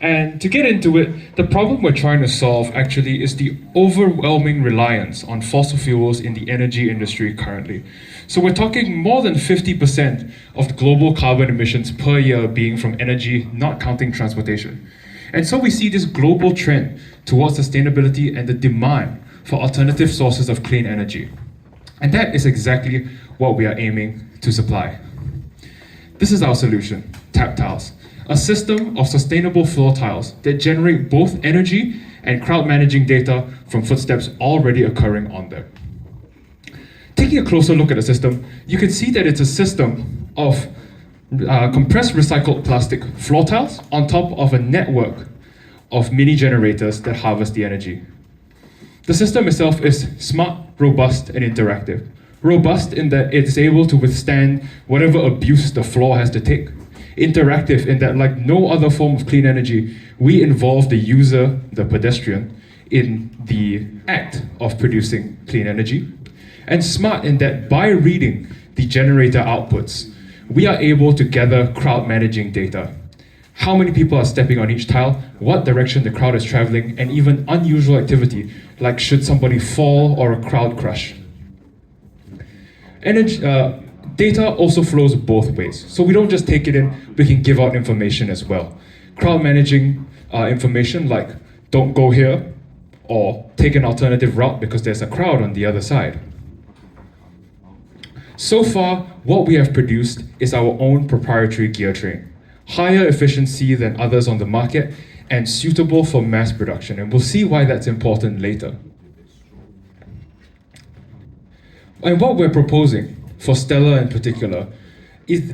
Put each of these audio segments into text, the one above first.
And to get into it, the problem we're trying to solve actually is the overwhelming reliance on fossil fuels in the energy industry currently. So we're talking more than 50% of the global carbon emissions per year being from energy, not counting transportation. And so we see this global trend towards sustainability and the demand for alternative sources of clean energy. And that is exactly what we are aiming to supply. This is our solution, tap tiles, a system of sustainable floor tiles that generate both energy and crowd managing data from footsteps already occurring on them. Taking a closer look at the system, you can see that it's a system of compressed recycled plastic floor tiles on top of a network of mini generators that harvest the energy. The system itself is smart, robust, and interactive. Robust in that it is able to withstand whatever abuse the floor has to take. Interactive in that, like no other form of clean energy, we involve the user, the pedestrian, in the act of producing clean energy. And smart in that by reading the generator outputs, we are able to gather crowd managing data. How many people are stepping on each tile, what direction the crowd is traveling, and even unusual activity, like should somebody fall or a crowd crush. Data also flows both ways. So we don't just take it in, we can give out information as well. Crowd managing information like don't go here or take an alternative route because there's a crowd on the other side. So far, what we have produced is our own proprietary gear train, higher efficiency than others on the market and suitable for mass production. And we'll see why that's important later. And what we're proposing for Stellar in particular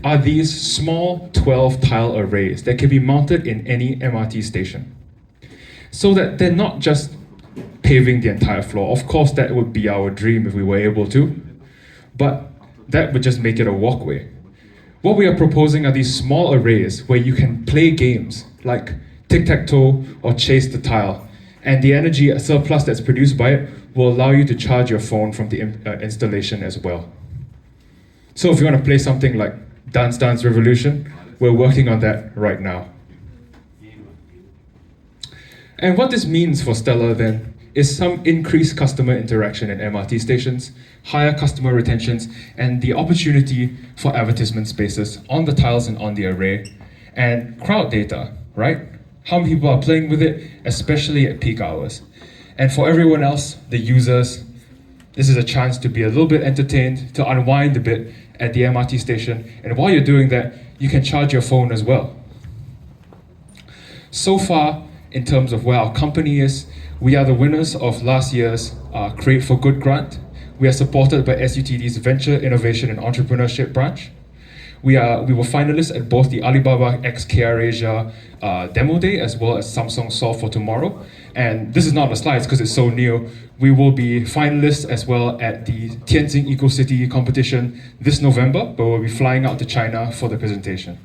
are these small 12 tile arrays that can be mounted in any MRT station. So that they're not just paving the entire floor. Of course, that would be our dream if we were able to, but that would just make it a walkway. What we are proposing are these small arrays where you can play games like tic-tac-toe or chase the tile, and the energy surplus that's produced by it will allow you to charge your phone from the installation as well. So if you want to play something like Dance Dance Revolution, we're working on that right now. And what this means for Stellar then is some increased customer interaction in MRT stations, higher customer retentions, and the opportunity for advertisement spaces on the tiles and on the array, and crowd data, right? How many people are playing with it, especially at peak hours. And for everyone else, the users, this is a chance to be a little bit entertained, to unwind a bit at the MRT station. And while you're doing that, you can charge your phone as well. So far, in terms of where our company is, we are the winners of last year's Create for Good grant. We are supported by SUTD's Venture, Innovation and Entrepreneurship branch. We were finalists at both the Alibaba X KR Asia Demo Day as well as Samsung Solve for Tomorrow. And this is not the slides because it's so new. We will be finalists as well at the Tianjin EcoCity competition this November, but we'll be flying out to China for the presentation.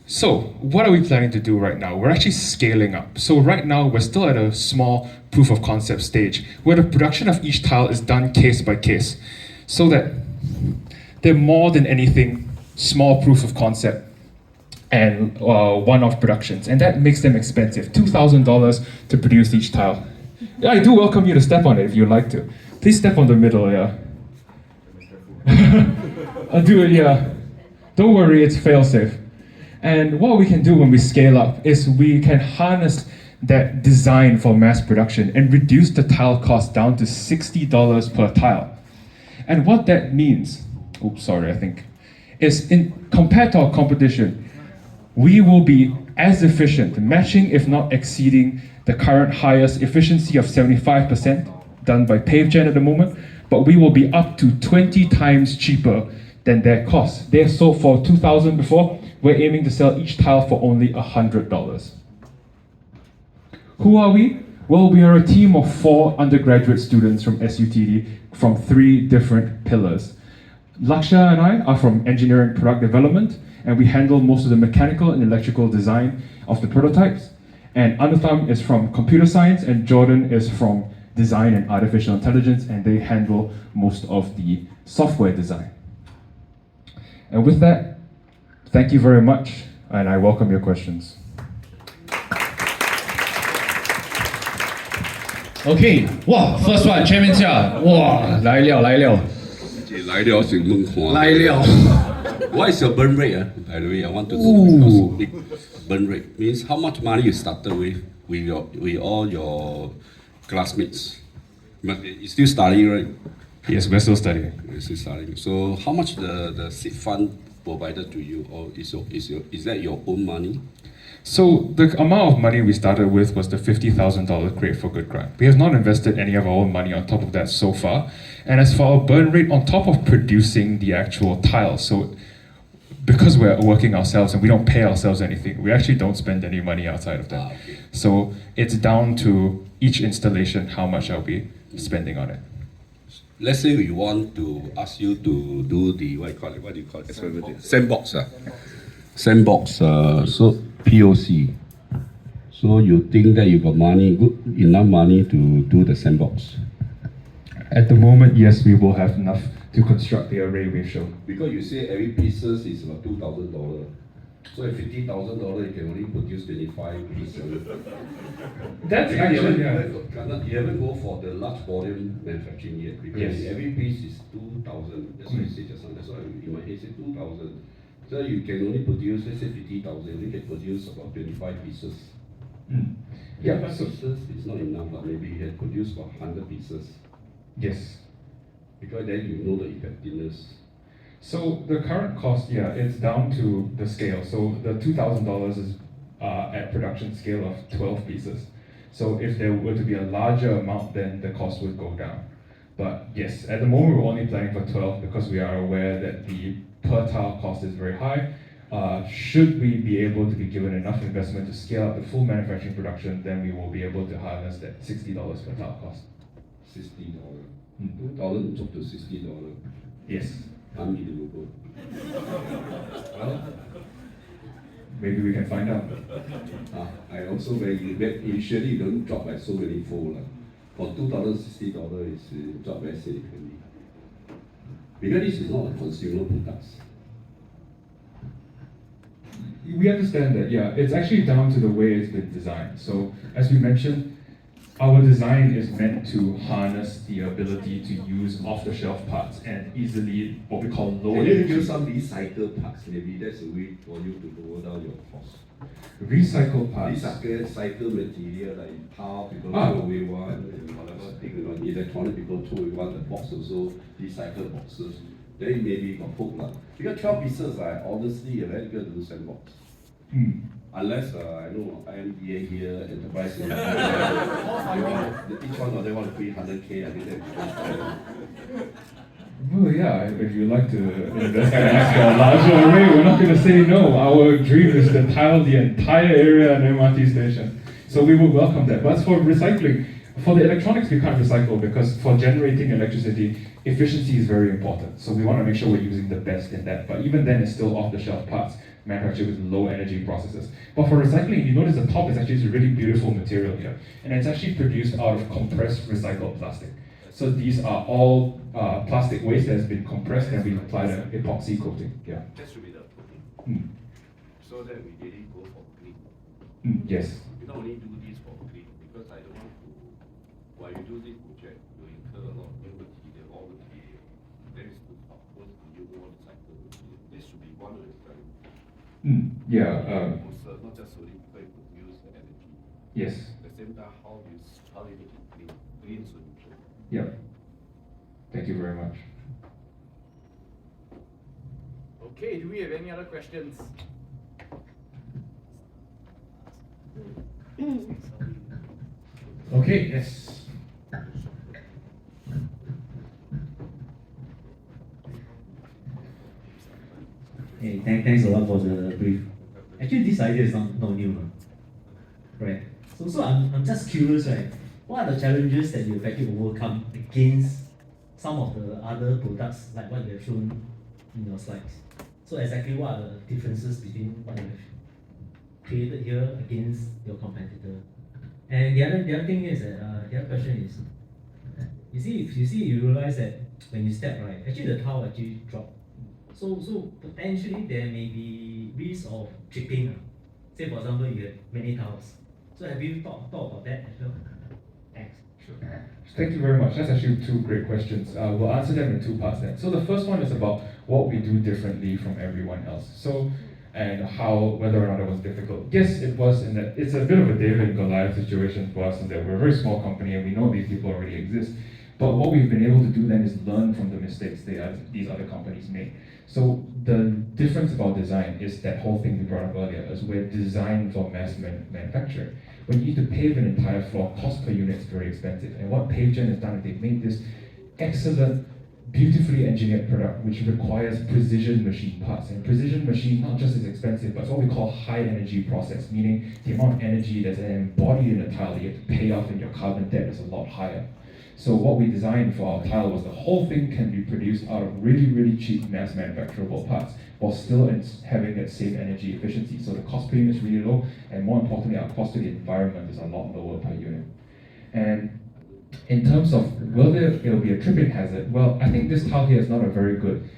So, what are we planning to do right now? We're actually scaling up. So right now, we're still at a small proof of concept stage, where the production of each tile is done case by case, so that they're more than anything small proof of concept and one-off productions, and that makes them expensive, $2,000 to produce each tile. Yeah, I do welcome you to step on it if you'd like to. Please step on the middle, yeah. I'll do it, yeah. Don't worry, it's fail-safe. And what we can do when we scale up is we can harness that design for mass production and reduce the tile cost down to $60 per tile. And what that means, is compared to our competition, we will be as efficient, matching if not exceeding the current highest efficiency of 75% done by PaveGen at the moment, but we will be up to 20 times cheaper than their cost. They sold for $2,000 before. We're aiming to sell each tile for only $100. Who are we? Well, we are a team of 4 undergraduate students from SUTD from 3 different pillars. Laksha and I are from engineering product development, and we handle most of the mechanical and electrical design of the prototypes. And Anutham is from computer science, and Jordan is from design and artificial intelligence, and they handle most of the software design. And with that, thank you very much. And I welcome your questions. Okay, wow, first one, Chairman Chia. Wow, 来了。来了先问看。来了。What is your burn rate? By the way, I want to know because big burn rate means how much money you started with all your classmates. But you still studying, right? Yes, we're still studying. You're still studying. So how much the seed fund provided to you, or is that your own money? So the amount of money we started with was the $50,000 Create for Good grant. We have not invested any of our own money on top of that so far. And as for our burn rate, on top of producing the actual tiles, so because we're working ourselves and we don't pay ourselves anything, we actually don't spend any money outside of that. Okay. So it's down to each installation how much I'll be spending on it. Let's say we want to ask you to do the what do you call it? Sandbox. Sandbox. So POC. So you think that you got enough money to do the sandbox? At the moment, yes, we will have enough to construct the array we've shown. Because you say every pieces is about $2,000. So at $50,000, you can only produce 25 pieces. That's actually, You haven't go for the large volume manufacturing yet. Because Yes. every piece is 2,000. That's what I said just now. That's why in my head say 2,000. So you can only produce, let's say 50,000, you can produce about 25 pieces. Yeah, 25 so, pieces is not enough, but maybe you can produce about 100 pieces. yes. Because then you know the effectiveness. So the current cost, yeah, it's down to the scale. So the $2,000 is at production scale of 12 pieces. So if there were to be a larger amount, then the cost would go down. But yes, at the moment we're only planning for 12 because we are aware that the per tile cost is very high. Should we be able to be given enough investment to scale up the full manufacturing production, then we will be able to harness that $60 per tile cost. $60. 2,000 drop to $60. Yes. Unbelievable. Well, Maybe we can find out. I also initially you don't drop by so many fold. For $2,060 is drop very significantly. Because this is not a consumer product. We understand that, yeah. It's actually down to the way it's been designed. So, as we mentioned, our design is meant to harness the ability to use off-the-shelf parts and easily what we call low Can you energy. use some recycled parts? Maybe that's a way for you to lower down your cost. Recycled parts. Recycled material like power, people throw away one, and whatever thing, electronic people throw away one, the box also, recycled boxes. Then maybe got hook. Because 12 pieces, honestly, very difficult to do sandbox. Unless, I know, IMDA here, Enterprise, each one of them want to pay 100K, I think that's Well, yeah, if you'd like to invest and ask for a larger array, we're not going to say no. Our dream is to tile the entire area at an MRT station. So we will welcome that. But as for recycling, for the electronics, we can't recycle because for generating electricity, efficiency is very important. So we want to make sure we're using the best in that. But even then, it's still off-the-shelf parts manufactured with low energy processes. But for recycling, you notice the top is actually a really beautiful material here. And it's actually produced out of compressed recycled plastic. So these are all plastic waste that has been compressed and we applied an epoxy coating. Yeah. That should be the coating. So that we really go for clean. Yes. We don't only do this for clean because I don't want to, while you do this project, you incur a lot of new material, all material. That is of course you more recycle material. This should be one of the Yeah. not just solely people produce the energy. Yes. At the same time, how you make it clean, clean solution. Yeah. Thank you very much. Okay, do we have any other questions? Okay, yes. Hey, thanks a lot for the brief. Actually, this idea is not new, right? So I'm just curious, right? What are the challenges that you've actually overcome against some of the other products, like what you have shown in your slides? So exactly what are the differences between what you have created here against your competitor? And the other thing is that the other question is, you realize that when you step right, actually the tile actually drop So potentially there may be risk of tripping. Say for example you have many tiles. So have you thought about that as well? Thanks. Sure. Thank you very much. That's actually two great questions. We'll answer them in two parts then. So the first one is about what we do differently from everyone else. So, and how, whether or not it was difficult. Yes, it was, in that it's a bit of a David and Goliath situation for us in that we're a very small company and we know these people already exist. But what we've been able to do then is learn from the mistakes these other companies made. So the difference about design is that whole thing we brought up earlier, is we're designed for mass manufacturing. When you need to pave an entire floor, cost per unit is very expensive. And what PaveGen has done is they've made this excellent, beautifully engineered product which requires precision machine parts. And precision machine not just is expensive, but it's what we call high energy process, meaning the amount of energy that's embodied in a tile that you have to pay off in your carbon debt is a lot higher. So what we designed for our tile was the whole thing can be produced out of really, really cheap mass manufacturable parts while still having that same energy efficiency. So the cost per unit is really low, and more importantly, our cost to the environment is a lot lower per unit. And in terms of whether it'll be a tripping hazard, well, I think this tile here is not a very good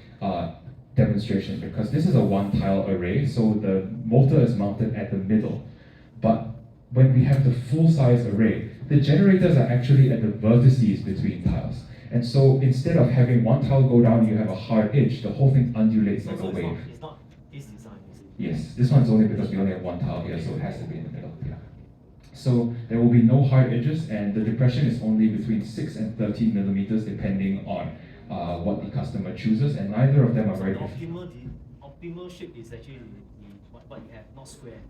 demonstration because this is a one tile array, so the motor is mounted at the middle. But when we have the full size array, the generators are actually at the vertices between tiles. And so instead of having one tile go down, you have a hard edge, the whole thing undulates like a wave. It's not this design, is it? Yes, this one's only because we only have one tile here, so it has to be in the middle. Yeah. So there will be no hard edges, and the depression is only between 6 and 13 millimeters, depending on what the customer chooses, and neither of them are very different. Optimal shape is actually what you have, not square.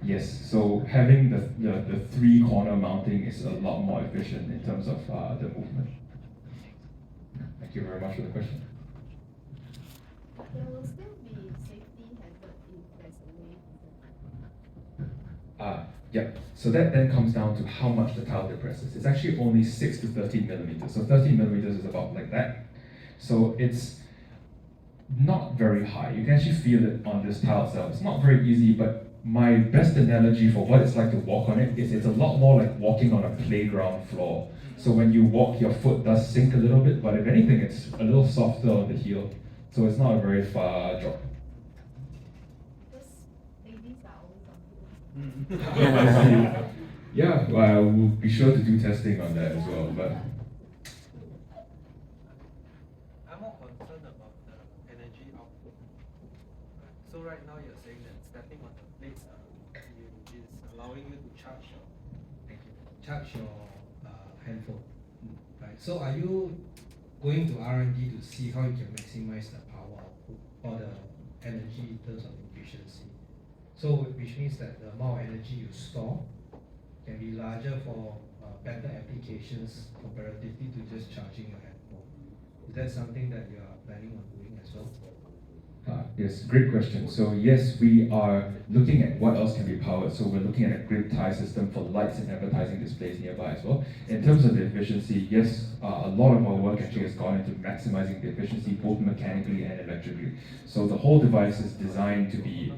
Yes, so having the three corner mounting is a lot more efficient in terms of the movement. Thank you very much for the question. There will still be safety hazard if there's a wave. Yeah, so that then comes down to how much the tile depresses. It's actually only 6 to 13 millimeters. So 13 millimeters is about like that. So it's not very high. You can actually feel it on this tile itself. It's not very easy, but my best analogy for what it's like to walk on it is it's a lot more like walking on a playground floor. So when you walk, your foot does sink a little bit, but if anything, it's a little softer on the heel. So it's not a very far drop. Because babies are always on the Yeah, well, we'll be sure to do testing on that as well. But I'm more concerned about the energy output. Right. So right now you're saying that stepping on the plates is allowing you to charge your handphone. Right. So are you going to R&D to see how you can maximize the power output or the energy in terms of efficiency? So which means that the amount of energy you store can be larger for better applications comparatively to just charging your handphone. Is that something that you are planning on doing as well? Yes, great question. So yes, we are looking at what else can be powered. So we're looking at a grid tie system for lights and advertising displays nearby as well. In terms of the efficiency, yes, a lot of our work actually has gone into maximizing the efficiency both mechanically and electrically. So the whole device is designed to be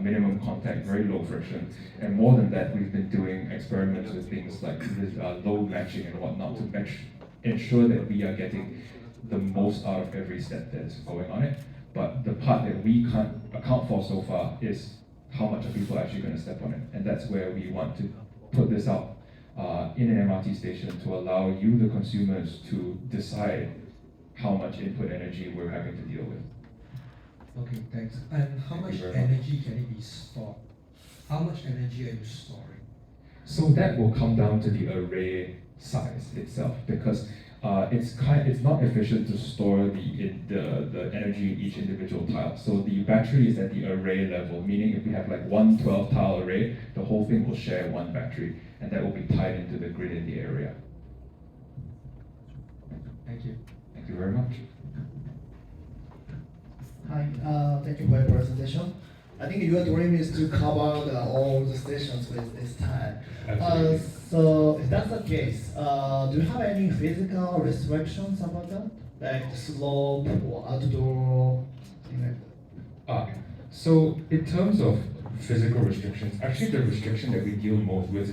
minimum contact, very low friction. And more than that, we've been doing experiments with things like load matching and whatnot to ensure that we are getting the most out of every step that's going on it. But the part that we can't account for so far is how much are people actually going to step on it. And that's where we want to put this out in an MRT station to allow you, the consumers, to decide how much input energy we're having to deal with. Okay, thanks. And how much energy can it be stored? How much energy are you storing? So that will come down to the array size itself, because it's not efficient to store the energy in each individual tile. So the battery is at the array level, meaning if we have like one 12 tile array, the whole thing will share one battery, and that will be tied into the grid in the area. Thank you. Thank you very much. Hi, thank you for your presentation. I think your dream is to cover all the stations with this time. Absolutely. So if that's the case, do you have any physical restrictions about that? Like the slope or outdoor, something like that? So in terms of physical restrictions, actually the restriction that we deal most with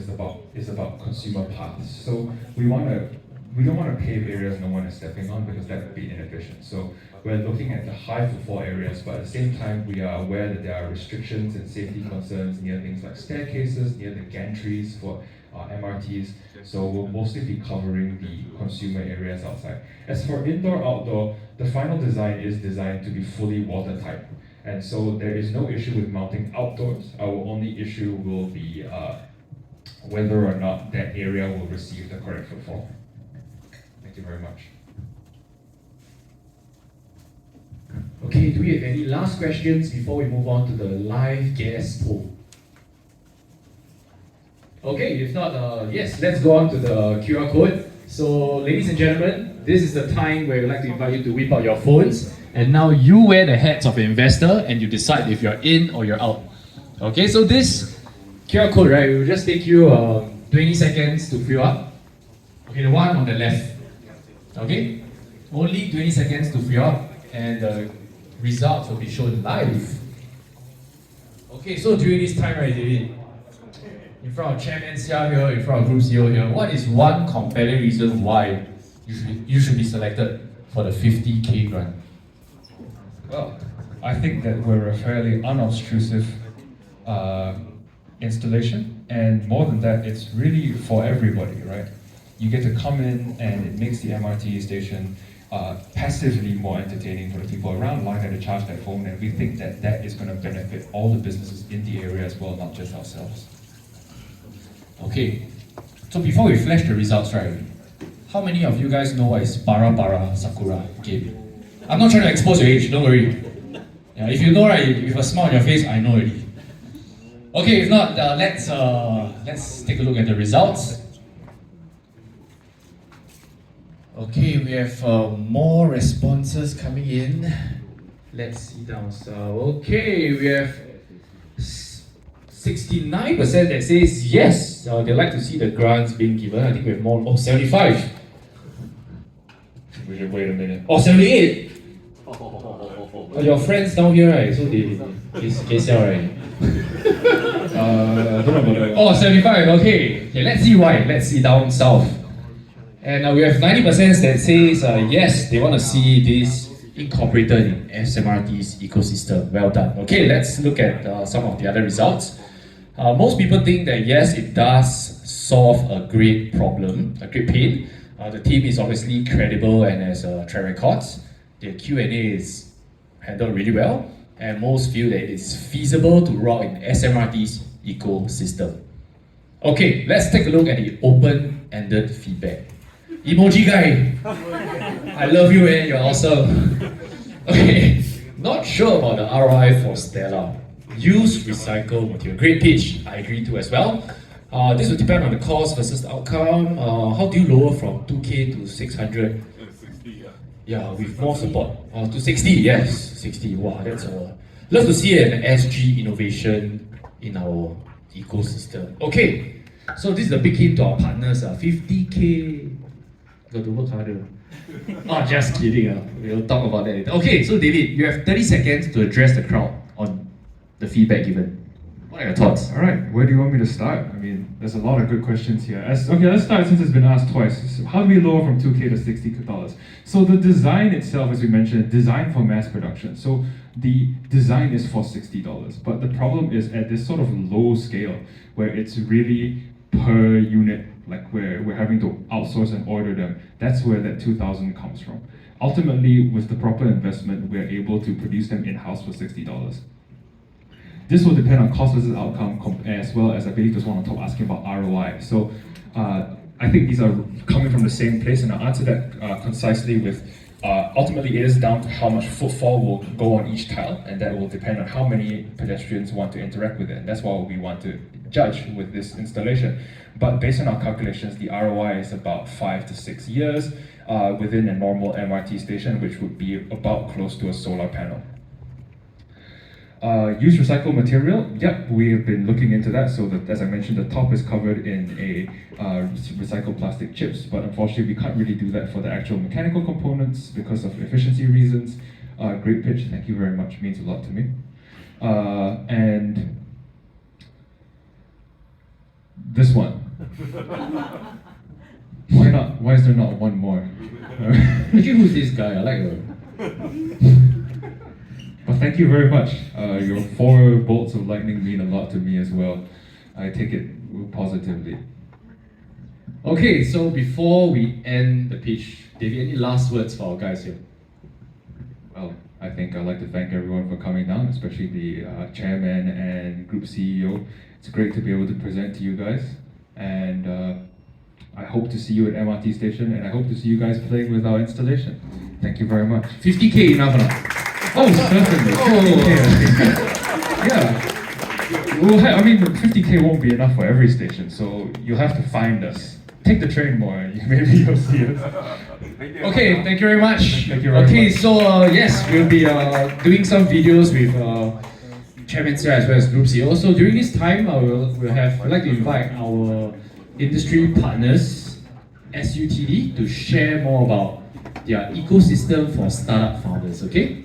is about consumer paths. So we want to we don't want to pave areas no one is stepping on because that would be inefficient. So we're looking at the high footfall areas, but at the same time, we are aware that there are restrictions and safety concerns near things like staircases, near the gantries for MRTs. So we'll mostly be covering the consumer areas outside. As for indoor-outdoor, the final design is designed to be fully watertight. And so there is no issue with mounting outdoors. Our only issue will be whether or not that area will receive the correct footfall. Thank you very much. Okay, do we have any last questions before we move on to the live guest poll? Okay, if not, yes, let's go on to the QR code. So, ladies and gentlemen, this is the time where we'd like to invite you to whip out your phones. And now you wear the hats of an investor and you decide if you're in or you're out. Okay, so this QR code, right, will just take you 20 seconds to fill up. Okay, the one on the left. Okay, only 20 seconds to fill up and the results will be shown live. Okay, so during this time, right, David, in front of Chairman Xia here, in front of Group CEO here, what is one compelling reason why you should be selected for the 50K grant? Well, I think that we're a fairly unobtrusive installation, and more than that, it's really for everybody, right? You get to come in and it makes the MRT station passively more entertaining for the people around, allowing them to charge their phone, and we think that that is going to benefit all the businesses in the area as well, not just ourselves. Okay, so before we flash the results, right, how many of you guys know what is Para Para Sakura game? I'm not trying to expose your age, don't worry. Yeah, if you know, right, with a smile on your face, I know already. Okay, if not, let's take a look at the results. Okay, we have more responses coming in. Let's see down. So, okay, we have 69% that says yes, they'd like to see the grants being given. I think we have more. Oh, 75. We should wait a minute. Oh, 78. Your friends down here, right? So they sell, right? I don't know about that. Oh, 75. Okay, let's see why. Let's see down south. And we have 90% that says yes, they want to see this incorporated in SMRT's ecosystem. Well done. Okay, let's look at some of the other results. Most people think that yes, it does solve a great problem, a great pain. The team is obviously credible and has track records. The Q&A is handled really well, and most feel that it is feasible to roll in SMRT's ecosystem. Okay, let's take a look at the open-ended feedback. Emoji guy, I love you, man. You're awesome. Okay, not sure about the ROI for Stella. Use recycled material. Great pitch. I agree to as well. This will depend on the cost versus the outcome. How do you lower from 2K to 600? Yeah, with more support. To 60, yes, 60. Wow, that's love to see an SG innovation in our ecosystem. Okay, so this is a big hint to our partners. 50K. Got to work harder. Oh, just kidding. We'll talk about that later. Okay, so David, you have 30 seconds to address the crowd on the feedback given. What are your thoughts? All right, where do you want me to start? I mean, there's a lot of good questions here. Okay, let's start since it's been asked twice. So how do we lower from 2K to $60? So the design itself, as we mentioned, designed for mass production. So the design is for $60, but the problem is at this sort of low scale where it's really per unit, like where we're having to outsource and order them. That's where that 2,000 comes from. Ultimately, with the proper investment, we're able to produce them in-house for $60. This will depend on cost versus outcome, as well as I believe there's one on top asking about ROI. So I think these are coming from the same place, and I'll answer that concisely with ultimately it is down to how much footfall will go on each tile, and that will depend on how many pedestrians want to interact with it. And that's what we want to judge with this installation. But based on our calculations, the ROI is about 5 to 6 years within a normal MRT station, which would be about close to a solar panel. Use recycled material. Yep, we have been looking into that. So that, as I mentioned, the top is covered in a recycled plastic chips, but unfortunately we can't really do that for the actual mechanical components because of efficiency reasons. Great pitch, thank you very much, means a lot to me. And this one. Why not? Why is there not one more? Actually, who's this guy? I like her. But thank you very much. Your 4 bolts of lightning mean a lot to me as well. I take it positively. Okay, so before we end the pitch, David, any last words for our guys here? Well, I think I'd like to thank everyone for coming down, especially the chairman and group CEO. It's great to be able to present to you guys, and I hope to see you at MRT station, and I hope to see you guys playing with our installation. Thank you very much. 50k enough or not? Oh, certainly. 50K, I think. Yeah. I mean, 50k won't be enough for every station, so you'll have to find us. Take the train more, and maybe you'll see us. Okay, thank you very much. Thank you very okay, much. so yes, we'll be doing some videos with Chairman Sir as well as Group CEO. So during this time, we'd like to invite our industry partners, SUTD, to share more about their ecosystem for startup founders. Okay.